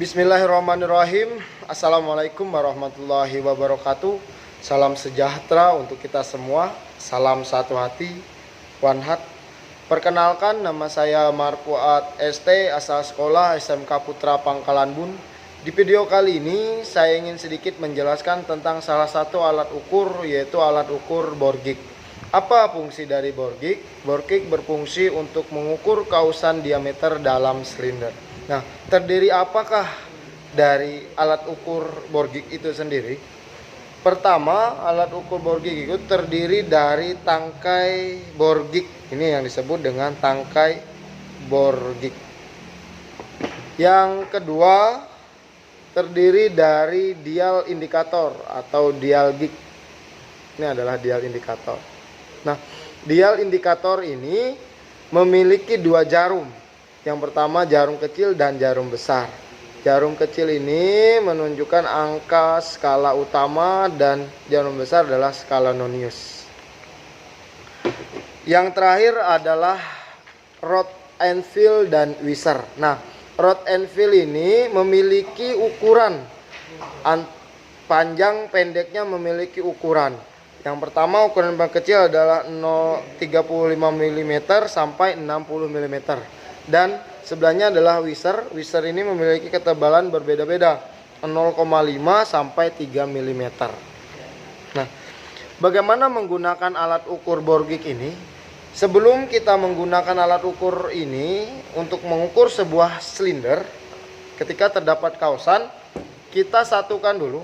Bismillahirrahmanirrahim. Assalamualaikum warahmatullahi wabarakatuh. Salam sejahtera untuk kita semua. Salam satu hati, one heart. Perkenalkan, nama saya Marfuad ST, asal sekolah SMK Putra Pangkalan Bun. Di video kali ini saya ingin sedikit menjelaskan tentang salah satu alat ukur, yaitu alat ukur bore gauge. Apa fungsi dari bore gauge? Bore gauge berfungsi untuk mengukur kausan diameter dalam silinder. Nah, terdiri apakah dari alat ukur bore gauge itu sendiri? Pertama, alat ukur bore gauge itu terdiri dari tangkai bore gauge. Ini yang disebut dengan tangkai bore gauge. Yang kedua, terdiri dari dial indikator atau dial gauge. Ini adalah dial indikator. Nah, dial indikator ini memiliki dua jarum. Yang pertama jarum kecil dan jarum besar. Jarum kecil ini menunjukkan angka skala utama dan jarum besar adalah skala nonius. Yang terakhir adalah rod and fill dan whizzer. Nah, rod and fill ini memiliki ukuran, panjang pendeknya memiliki ukuran. Yang pertama, ukuran paling kecil adalah 35 mm sampai 60 mm. Dan sebelahnya adalah whizzer. Whizzer ini memiliki ketebalan berbeda-beda, 0,5 sampai 3 mm. Nah, bagaimana menggunakan alat ukur bore gauge ini? Sebelum kita menggunakan alat ukur ini untuk mengukur sebuah silinder, ketika terdapat kausan, kita satukan dulu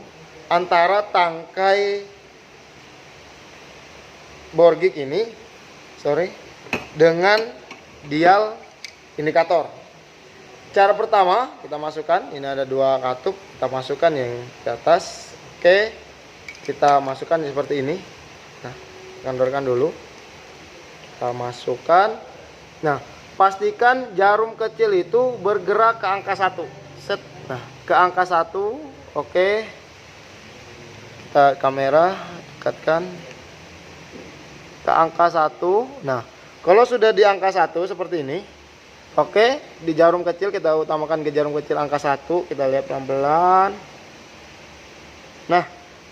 antara tangkai bore gauge ini, dengan dial indikator. Cara pertama, kita masukkan, ini ada dua katup, kita masukkan yang di atas. Oke, kita masukkan seperti ini. Nah, kendorkan dulu. Kita masukkan. Nah, pastikan jarum kecil itu bergerak ke angka 1. Set. Nah, ke angka 1. Oke. Kita kamera dekatkan ke angka 1. Nah, kalau sudah di angka 1 seperti ini, oke, di jarum kecil kita utamakan ke jarum kecil angka 1. Kita lihat pelan-pelan. Nah,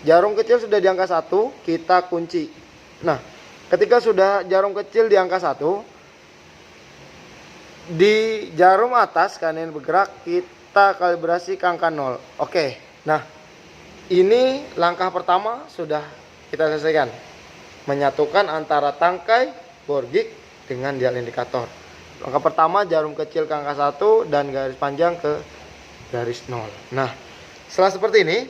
jarum kecil sudah di angka 1, kita kunci. Nah, ketika sudah jarum kecil di angka 1, di jarum atas karena ini bergerak, kita kalibrasi ke angka 0. Oke, nah ini langkah pertama sudah kita selesaikan. Menyatukan antara tangkai bore gauge dengan dial indikator. Langkah pertama, jarum kecil ke angka 1 dan garis panjang ke garis 0. Nah, setelah seperti ini,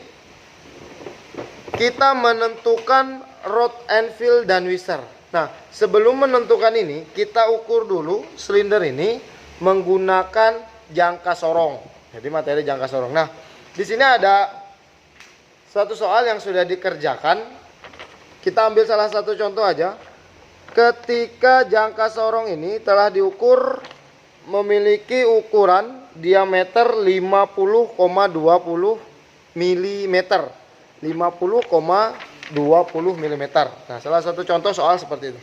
kita menentukan rod and fill dan whizzer. Nah, sebelum menentukan ini, kita ukur dulu silinder ini menggunakan jangka sorong. Jadi materi jangka sorong. Nah, di sini ada satu soal yang sudah dikerjakan. Kita ambil salah satu contoh aja. Ketika jangka sorong ini telah diukur memiliki ukuran diameter 50,20 mm. 50,20 mm. Nah, salah satu contoh soal seperti itu.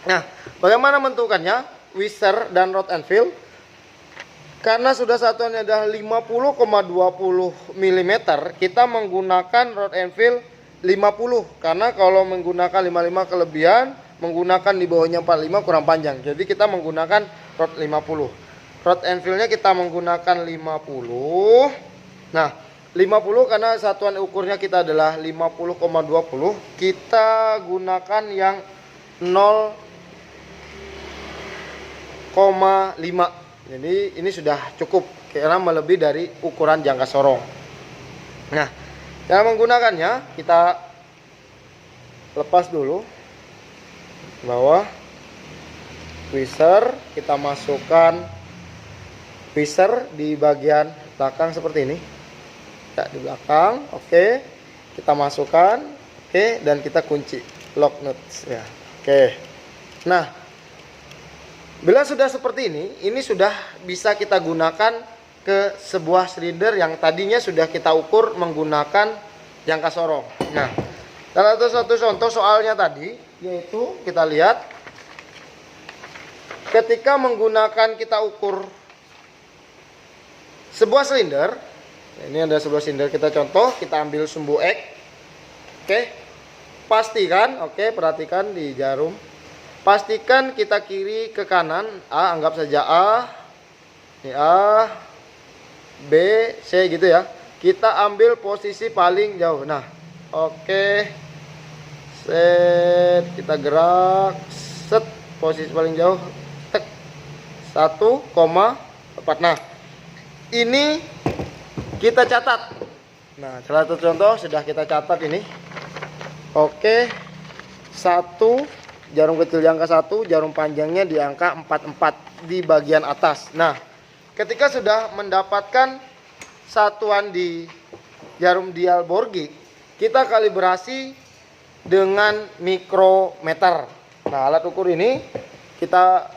Nah, bagaimana menentukannya? Whizzer dan rod and fill. Karena sudah satuannya adalah 50,20 mm, kita menggunakan rod and fill 50. Karena kalau menggunakan 55 kelebihan, menggunakan di bawahnya 45 kurang panjang. Jadi kita menggunakan rod 50. Rod and fill-nya kita menggunakan 50. Nah, 50 karena satuan ukurnya kita adalah 50,20. Kita gunakan yang 0,5. Jadi ini sudah cukup karena melebihi dari ukuran jangka sorong. Nah, cara menggunakannya kita lepas dulu bawah whizzer, kita masukkan whizzer di bagian belakang seperti ini. Ya, di belakang. Oke, kita masukkan. Oke, dan kita kunci lock nuts ya. Oke. Nah, bila sudah seperti ini sudah bisa kita gunakan ke sebuah silinder yang tadinya sudah kita ukur menggunakan jangka sorong. Nah, salah satu contoh soalnya tadi, yaitu kita lihat ketika menggunakan kita ukur sebuah silinder Ini ada sebuah silinder, kita contoh, kita ambil sumbu X. Oke, pastikan, oke, perhatikan di jarum. Pastikan kita kiri ke kanan, A, anggap saja A. Ini A, B, C gitu ya. Kita ambil posisi paling jauh. Nah, oke. Set, kita gerak, set, posisi paling jauh, tek, 1,4. Nah, ini kita catat. Nah, salah satu contoh sudah kita catat ini. Oke, 1, jarum kecil di angka 1, jarum panjangnya di angka 44 di bagian atas. Nah, ketika sudah mendapatkan satuan di jarum dial Borgig, kita kalibrasi dengan mikrometer. Nah, alat ukur ini kita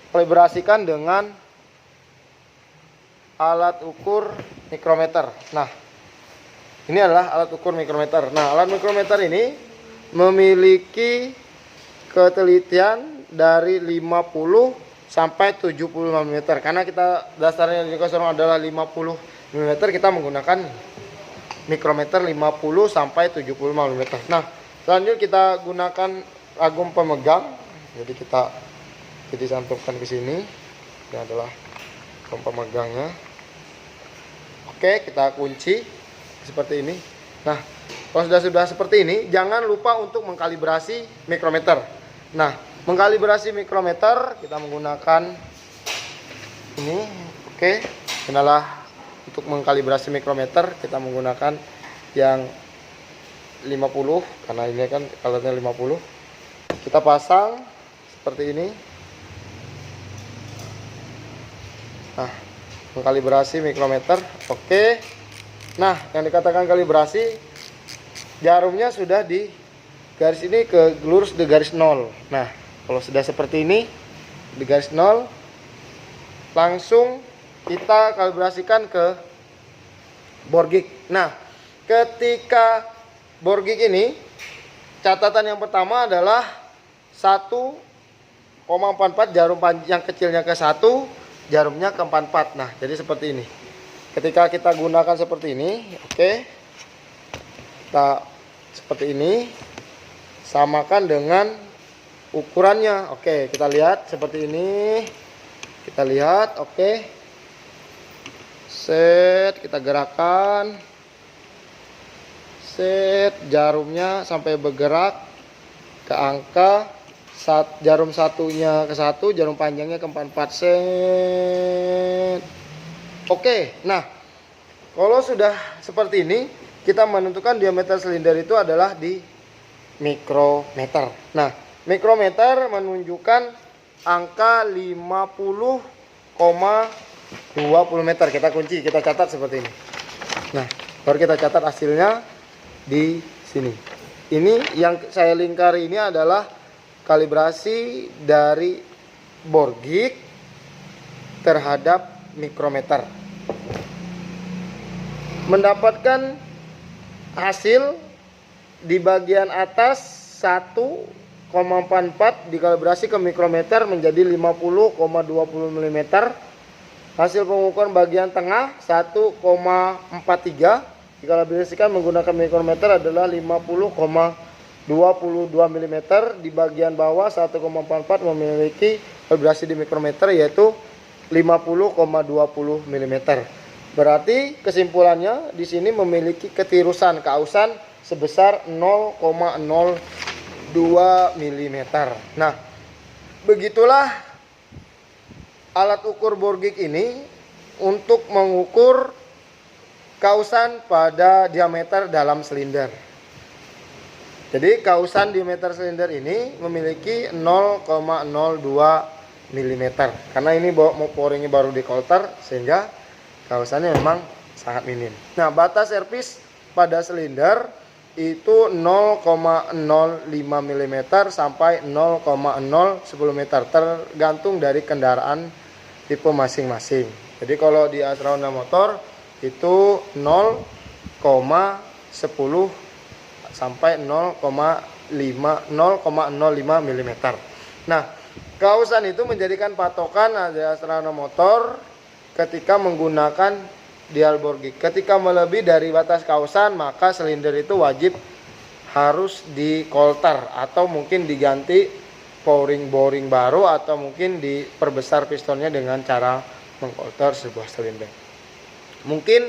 kalibrasikan dengan alat ukur mikrometer. Nah, ini adalah alat ukur mikrometer. Nah, alat mikrometer ini memiliki ketelitian dari 50 sampai 75 mm. Karena kita dasarnya juga adalah 50 mm, kita menggunakan mikrometer 50 sampai 75 mm. Nah, selanjutnya kita gunakan ragum pemegang. Jadi kita cantumkan ke sini. Ini adalah ragum pemegangnya. Oke, kita kunci seperti ini. Nah, kalau sudah seperti ini, jangan lupa untuk mengkalibrasi mikrometer. Nah, mengkalibrasi mikrometer kita menggunakan ini. Oke, inilah untuk mengkalibrasi mikrometer kita menggunakan yang 50, karena ini kan alatnya 50. Kita pasang seperti ini. Nah, mengkalibrasi mikrometer. Oke. Nah, yang dikatakan kalibrasi, jarumnya sudah di garis ini ke lurus di garis 0. Nah, kalau sudah seperti ini di garis 0, langsung kita kalibrasikan ke Borgig. Nah, ketika Borgig ini, catatan yang pertama adalah 1,44, jarum panjang kecilnya ke 1, jarumnya ke 44. Nah, jadi seperti ini. Ketika kita gunakan seperti ini, oke, kita seperti ini, samakan dengan ukurannya. Oke, kita lihat seperti ini. Kita lihat, oke. Set, kita gerakan. Set, jarumnya sampai bergerak ke angka jarum satunya ke 1, jarum panjangnya ke 44. Set. Oke, nah, kalau sudah seperti ini, kita menentukan diameter silinder itu adalah di mikrometer. Nah, mikrometer menunjukkan angka 50,20 meter. Kita kunci, kita catat seperti ini. Nah, baru kita catat hasilnya di sini. Ini yang saya lingkari ini adalah kalibrasi dari Borgig terhadap mikrometer. Mendapatkan hasil di bagian atas 1,44 dikalibrasi ke mikrometer menjadi 50,20 mm. Hasil pengukuran bagian tengah 1,43 dikalibrasikan menggunakan mikrometer adalah 50,22 mm. Di bagian bawah 1,44 memiliki kalibrasi di mikrometer yaitu 50,20 mm. Berarti kesimpulannya di sini memiliki ketirusan keausan sebesar 0,02 mm. Nah, begitulah alat ukur Borgig ini untuk mengukur kausan pada diameter dalam silinder. Jadi kausan diameter silinder ini memiliki 0,02 mm. Karena ini poringnya baru di coulter sehingga kausannya memang sangat minim. Nah, batas servis pada silinder itu 0,05 mm sampai 0,010 meter tergantung dari kendaraan tipe masing-masing. Jadi kalau di Astra Honda Motor itu 0,10 sampai 0,05 mm. Nah, kausan itu menjadikan patokan ada Astra Honda Motor ketika menggunakan dialborgi. Ketika melebihi dari batas kausan, maka silinder itu wajib harus dikolter atau mungkin diganti boring baru, atau mungkin diperbesar pistonnya dengan cara mengkolter sebuah silinder. Mungkin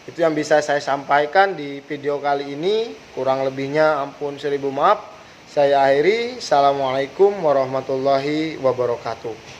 itu yang bisa saya sampaikan di video kali ini. Kurang lebihnya ampun 1000 maaf. Saya akhiri. Assalamualaikum warahmatullahi wabarakatuh.